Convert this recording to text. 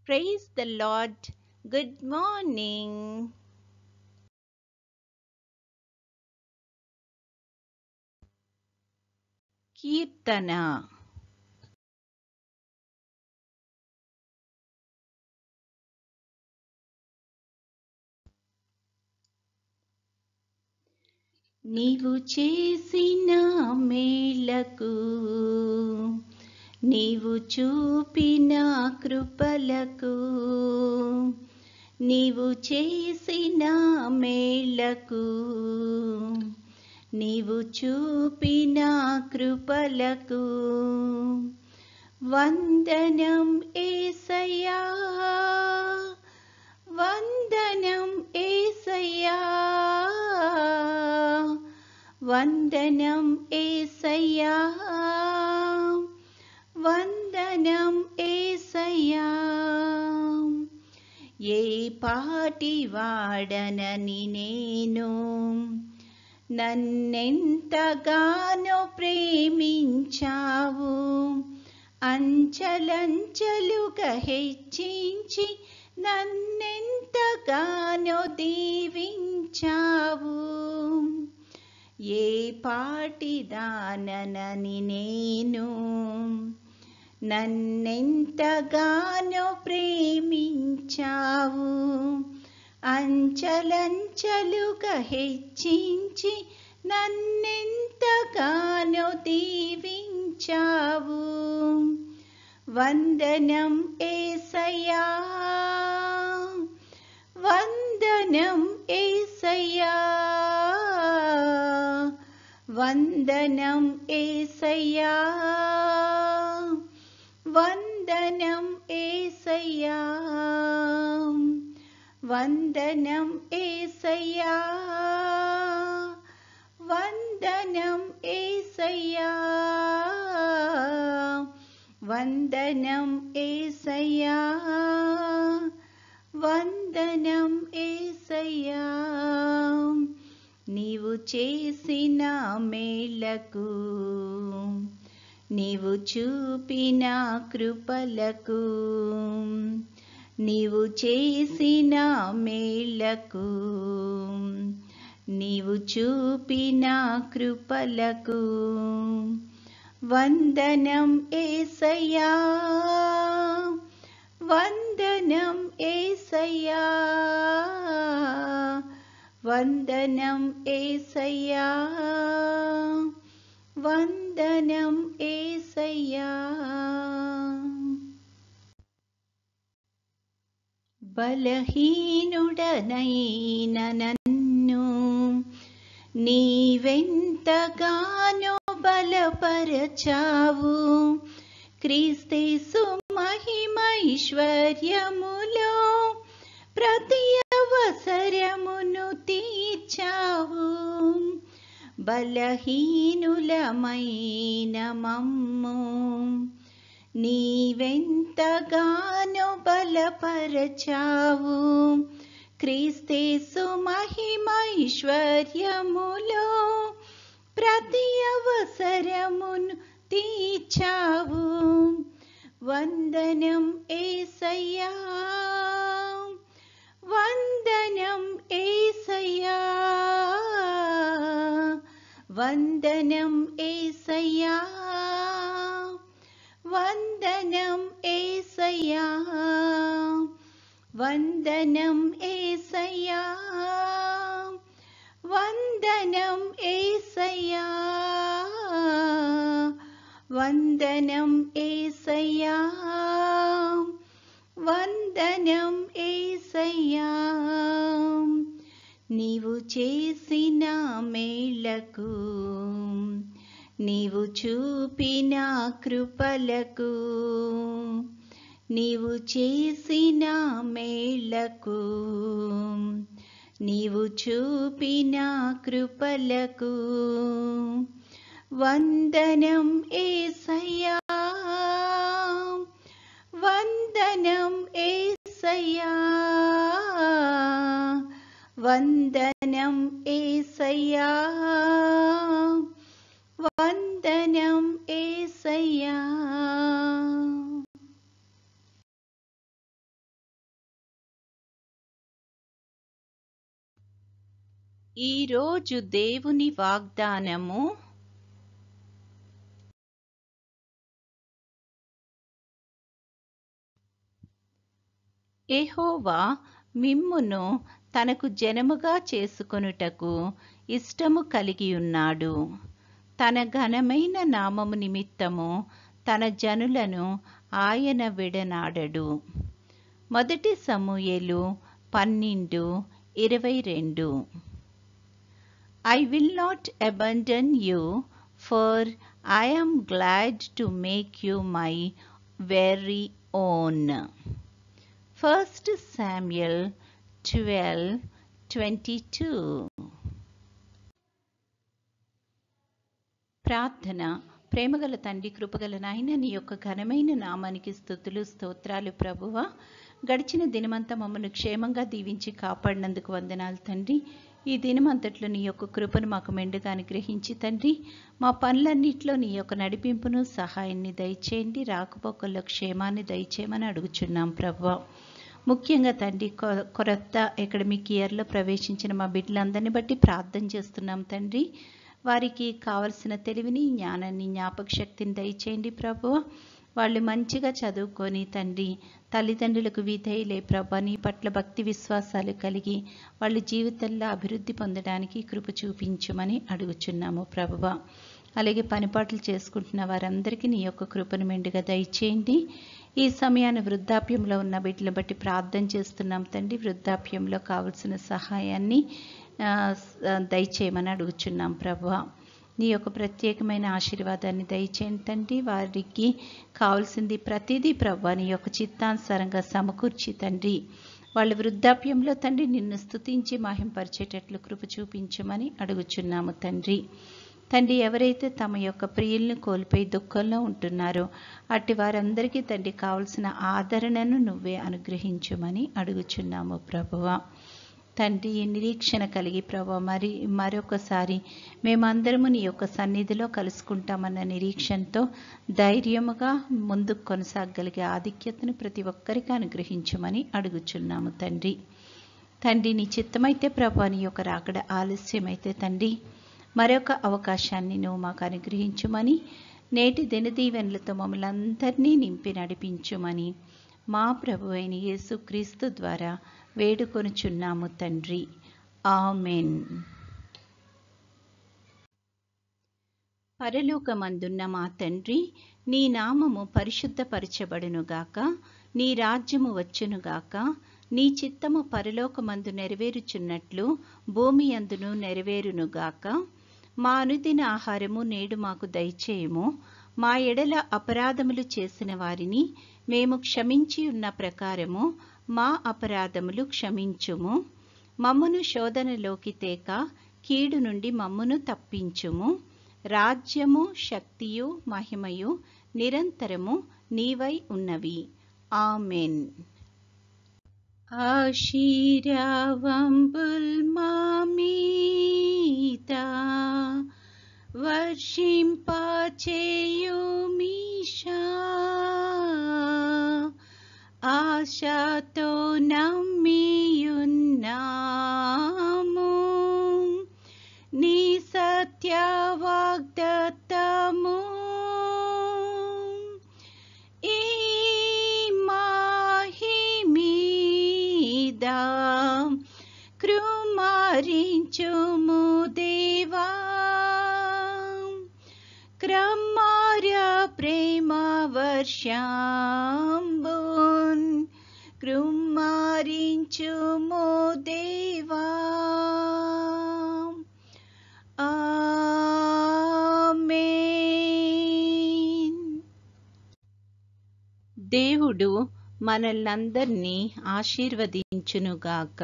Praise the Lord. Good morning. కీర్తన నీవు చేసిన మేలకు నీవు చూపిన కృపలకు నీవు చేసిన మేలకు నీవు చూపిన కృపలకు వందనం యేసయ్యా, వందనం యేసయ్యా, వందనం యేసయ్యా, వందనం యేసయ్యా. ఏ పాటి వాడనని నేను నన్నెంతగానో ప్రేమించావు, అంచలంచలుగా హెచ్చించి నన్నెంతగానో దీవించావు. ఏ పాటిదానని నేను నన్నెంతగానో ప్రేమించావు, అంచలంచలుగా హెచ్చించి నన్నెంతగానో దీవించావు. వందనం యేసయ్యా, వందనం యేసయ్యా, వందనం యేసయ్యా, వందనం యేసయ్యా, వందనం యేసయ్యా, వందనం యేసయ్యా, వందనం యేసయ్యా, వందనం యేసయ్యా. నీవు చేసిన మేలకు నీవు చూపిన కృపలకు, నీవు చేసిన మేలకు నీవు చూపిన కృపలకు వందనం యేసయ్యా, వందనం యేసయ్యా, వందనం యేసయ్యా, వందనం యేసయ్యా. బలహీనుడనైన నన్ను నీవెంతగానో బలపరచావు, క్రీస్తేసు మహిమైశ్వర్యములో ప్రతి అవసరమును తీర్చావు. బలహీనులమైన మమ్ము నీవెంతగానో బలపరచావు, క్రీస్తేసు మహిమైశ్వర్యములో ప్రతి అవసరమును తీర్చావు. వందనం యేసయ్యా, వందనం యేసయ్యా, వందనం యేసయ్యా, వందనం యేసయ్యా, వందనం యేసయ్యా, వందనం యేసయ్యా, వందనం యేసయ్యా, వందనం యేసయ్యా. నీవు చేసిన మేలకు నీవు చూపిన కృపలకు, నీవు చేసిన మేలకు నీవు చూపిన కృపలకు వందనం యేసయ్యా, వందనం యేసయ్యా, వందనం యేసయ్యా, వందనం యేసయ్యా. ఈరోజు దేవుని వాగ్దానము యెహోవా మిమ్మును తనకు జనముగా చేసుకొనుటకు ఇష్టము కలిగియున్నాడు. తన ఘనమైన నామము నిమిత్తము తన జనులను ఆయన విడనాడడు. 1 సమూయేలు 12:22. I will not abandon you, for I am glad to make you my very own. 1 Samuel 12:22. ప్రార్థన. ప్రేమగల తండ్రి, కృపగల నాయన, నీ యొక్క ఘనమైన నామానికి స్తుతులు స్తోత్రాలు ప్రభువా. గడిచిన దినమంతా మమ్మల్ని క్షేమంగా దీవించి కాపాడినందుకు వందనాలు తండ్రి. ఈ దినమంతట్లో నీ యొక్క కృపను మాకు మెండుగా అనుగ్రహించి తండ్రి, మా పనులన్నింటిలో నీ యొక్క నడిపింపును సహాయాన్ని దయచేయండి. రాకపోకల్లో క్షేమాన్ని దయచేయమని అడుగుచున్నాం ప్రభువా. ముఖ్యంగా తండ్రి, కొత్త అకాడమిక్ ఇయర్లో ప్రవేశించిన మా బిడ్డలందరినీ బట్టి ప్రార్థన చేస్తున్నాం తండ్రి. వారికి కావలసిన తెలివిని, జ్ఞానాన్ని, జ్ఞాపక శక్తిని దయచేయండి ప్రభువ. వాళ్ళు మంచిగా చదువుకొని తండ్రి, తల్లిదండ్రులకు విధేయులే ప్రభా, నీ పట్ల భక్తి విశ్వాసాలు కలిగి వాళ్ళ జీవితంలో అభివృద్ధి పొందడానికి కృప చూపించమని అడుగుచున్నాము ప్రభువ. అలాగే పనిపాట్లు చేసుకుంటున్న వారందరికీ నీ యొక్క కృపను మెండుగా దయచేయండి. ఈ సమయాన్ని వృద్ధాప్యంలో ఉన్న బిడ్డలను బట్టి ప్రార్థన చేస్తున్నాం తండ్రి. వృద్ధాప్యంలో కావలసిన సహాయాన్ని దయచేయమని అడుగుచున్నాం ప్రభువ. నీ యొక్క ప్రత్యేకమైన ఆశీర్వాదాన్ని దయచేయండి తండ్రి. వారికి కావాల్సింది ప్రతిదీ ప్రభువ నీ యొక్క చిత్తానుసారంగా సమకూర్చి తండ్రి, వాళ్ళ వృద్ధాప్యంలో తండ్రి నిన్ను స్తుతించి మహింపరిచేటట్లు కృప చూపించమని అడుగుచున్నాము తండ్రి. తండ్రి, ఎవరైతే తమ యొక్క ప్రియుల్ని కోల్పోయి దుఃఖంలో ఉంటున్నారో అట్టి వారందరికీ తండ్రి కావలసిన ఆదరణను నువ్వే అనుగ్రహించమని అడుగుచున్నాము ప్రభువ. తండ్రి, నిరీక్షణ కలిగి ప్రభు మరొకసారి మేమందరము నీ యొక్క సన్నిధిలో కలుసుకుంటామన్న నిరీక్షణతో ధైర్యముగా ముందుకు కొనసాగలిగే ఆధిక్యతను ప్రతి ఒక్కరికి అనుగ్రహించమని అడుగుచున్నాము తండ్రి. తండ్రి, నీ చిత్తమైతే ప్రభు నీ యొక్క రాకడ ఆలస్యమైతే తండ్రి మరొక అవకాశాన్ని నువ్వు మాకు అనుగ్రహించుమని, నేటి దినదీవెనలతో మమ్మల్ని అందరినీ నింపి నడిపించుమని మా ప్రభు అయిన యేసుక్రీస్తు ద్వారా వేడుకొనుచున్నాము తండ్రి. ఆమెన్. పరలోకమందున్న మా తండ్రి, నీ నామము పరిశుద్ధపరచబడునుగాక, నీ రాజ్యము వచ్చునుగాక, నీ చిత్తము పరలోకమందు నెరవేరుచున్నట్లు భూమి అందును నెరవేరునుగాక. మా అనుదిన ఆహారము నేడు మాకు దయచేయము. మా ఎడల అపరాధములు చేసిన వారిని మేము క్షమించి ఉన్న ప్రకారము మా అపరాధములు క్షమించుము. మమ్మును శోధనలోకి తేక కీడు నుండి మమ్మును తప్పించుము. రాజ్యము, శక్తియు, మహిమయు నిరంతరము నీవై ఉన్నవి. ఆమెన్. ఆశీర్వాదంబుల్ మా మీద వర్షింపచేయుమీశా, ఆశతో నమ్మియున్నాము నీ సత్య వాగ్దత్తము. ఈ మహిమీద కృమారించుము దేవా, క్రమార్య ప్రేమ వర్షంబున్ కృమారించుము దేవా. ఆమేన్. దేవుడు మనల్నందరినీ ఆశీర్వదించునుగాక.